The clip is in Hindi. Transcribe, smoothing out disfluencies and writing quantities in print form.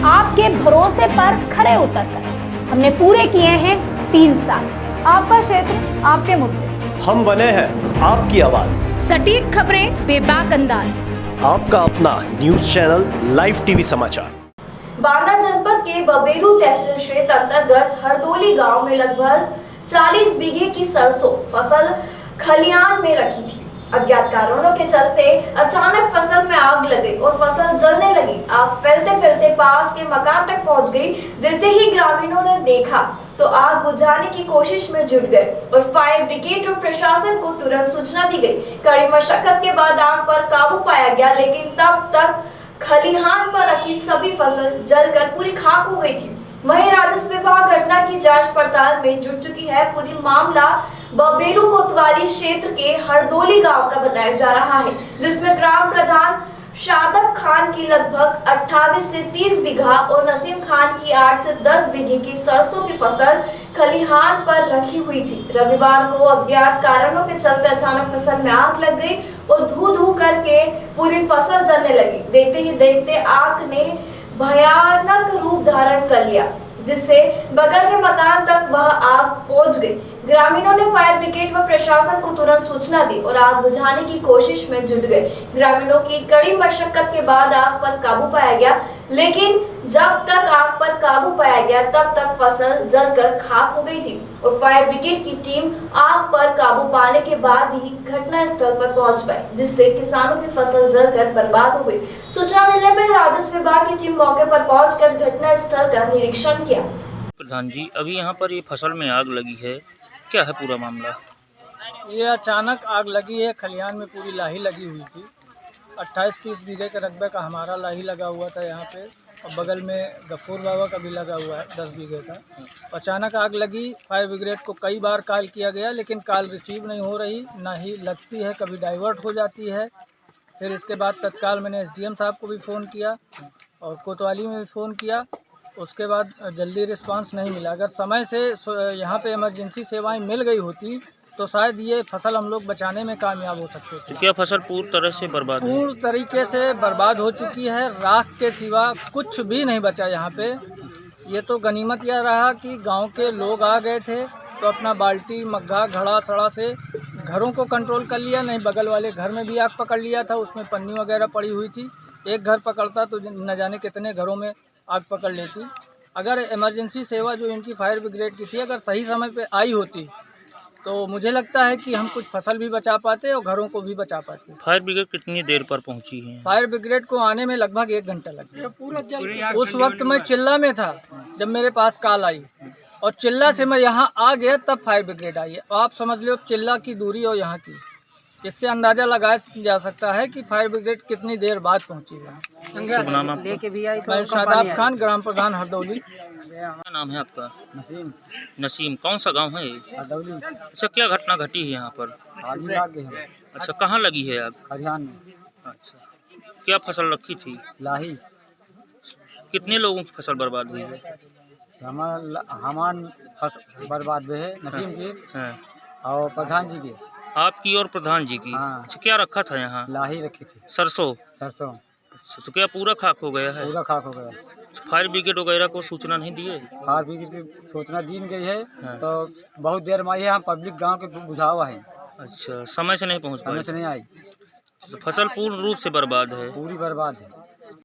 आपके भरोसे पर खरे उतरकर हमने पूरे किए हैं 3 साल। आपका क्षेत्र, आपके मुद्दे, हम बने हैं आपकी आवाज। सटीक खबरें, बेबाक अंदाज, आपका अपना न्यूज चैनल लाइव टीवी समाचार। बांदा जनपद के बबेरू तहसील क्षेत्र अंतर्गत हरदोली गांव में लगभग 40 बीघे की सरसों फसल खलिहान में रखी थी। अज्ञात कारणों के चलते अचानक फसल में आग लग गई और फसल जलने लगी। आग फैलते फैलते पास के मकान तक पहुंच गई। जैसे ही ग्रामीणों ने देखा तो आग बुझाने की कोशिश में जुट गए और फायर ब्रिगेड और प्रशासन को तुरंत सूचना दी गई। कड़ी मशक्कत के बाद आग पर काबू पाया गया, लेकिन तब तक खलिहान पर रखी सभी फसल जलकर पूरी खाक हो गई थी। वहीं राजस्व विभाग घटना की जांच पड़ताल में जुट चुकी है। पूरी मामला बबेरू कोतवाली क्षेत्र के हरदोली गांव का बताया जा रहा है, जिसमें ग्राम प्रधान शादब खान की लगभग 28 से 30 बीघा और नसीम खान की 8 से 10 बीघे की सरसों की फसल खलिहान पर रखी हुई थी। रविवार को अज्ञात कारणों के चलते अचानक फसल में आग लग गई और धू धू करके पूरी फसल जलने लगी। देखते ही देखते आग ने भयानक रूप धारण कर लिया, जिससे बगल के मकान तक वह आग पहुंच गई। ग्रामीणों ने फायर ब्रिगेड व प्रशासन को तुरंत सूचना दी और आग बुझाने की कोशिश में जुट गए। ग्रामीणों की कड़ी मशक्कत के बाद आग पर काबू पाया गया, लेकिन जब तक आग पर काबू पाया गया तब तक फसल जलकर खाक हो गई थी और फायर ब्रिगेड की टीम आग पर काबू पाने के बाद ही घटना स्थल पर पहुंच पाई, जिससे किसानों की फसल जलकर बर्बाद हो गई। सूचना मिलने पर राजस्व विभाग की टीम मौके पर पहुंचकर घटना स्थल का निरीक्षण किया। प्रधान जी, अभी यहाँ पर ये फसल में आग लगी है, क्या है पूरा मामला? ये अचानक आग लगी है। खलिहान में पूरी लाही लगी हुई थी। 28-30 बीघे के रकबे का हमारा लाही लगा हुआ था यहाँ पे, और बगल में गफूर बाबा का भी लगा हुआ है 10 बीघे का। अचानक आग लगी। फायर ब्रिगेड को कई बार कॉल किया गया, लेकिन कॉल रिसीव नहीं हो रही, ना ही लगती है, कभी डाइवर्ट हो जाती है। फिर इसके बाद तत्काल मैंने SDM साहब को भी फ़ोन किया और कोतवाली में भी फ़ोन किया। उसके बाद जल्दी रिस्पांस नहीं मिला। अगर समय से यहाँ पे इमरजेंसी सेवाएं मिल गई होती तो शायद ये फसल हम लोग बचाने में कामयाब हो सकते थे। तो क्या फसल पूरी तरह से बर्बाद है? पूर्ण तरीके से बर्बाद हो चुकी है। राख के सिवा कुछ भी नहीं बचा यहाँ पे। ये तो गनीमत यह रहा कि गांव के लोग आ गए थे तो अपना बाल्टी, मग्घा, घड़ा, सड़ा से घरों को कंट्रोल कर लिया। नहीं, बगल वाले घर में भी आग पकड़ लिया था, उसमें पन्नी वगैरह पड़ी हुई थी। एक घर पकड़ता तो न जाने कितने घरों में आग पकड़ लेती। अगर इमरजेंसी सेवा जो इनकी फायर ब्रिगेड की थी अगर सही समय पे आई होती तो मुझे लगता है कि हम कुछ फसल भी बचा पाते और घरों को भी बचा पाते। फायर ब्रिगेड कितनी देर पर पहुंची है? फायर ब्रिगेड को आने में लगभग 1 घंटा लग गया। उस वक्त मैं चिल्ला में था जब मेरे पास कॉल आई, और चिल्ला से मैं यहाँ आ गया तब फायर ब्रिगेड आई है। आप समझ लो चिल्ला की दूरी और यहाँ की, इससे अंदाजा लगाया जा सकता है कि फायर ब्रिगेड कितनी देर बाद पहुंची है। शुभ नाम आपका? मैं शादाब खान, ग्राम प्रधान हरदौली। क्या नाम है आपका? नसीम। नसीम। कौन सा गांव है ये? हरदौली। अच्छा, क्या घटना घटी है यहाँ पर? अच्छा, कहाँ लगी है आग? खलिहान में। अच्छा, क्या फसल रखी थी? लाही। कितने लोगों की फसल बर्बाद हुई है? हमान बर्बाद हुए है, नसीम की हाँ। और प्रधान जी की। आपकी और प्रधान जी की? हाँ। अच्छा, क्या रखा था यहाँ? लाही रखी थी। सरसों। सरसों। अच्छा, तो क्या पूरा खाक हो गया है? पूरा खाक हो गया। फायर ब्रिगेड वगैरह को सूचना नहीं दी है? फायर ब्रिगेड की सूचना दी गई है। हाँ। तो बहुत देर में आई है। यहाँ पब्लिक गांव के बुझा हुआ है। अच्छा, समय से नहीं पहुँच समय पाए? से नहीं आई। तो फसल पूर्ण रूप से बर्बाद है? पूरी बर्बाद है।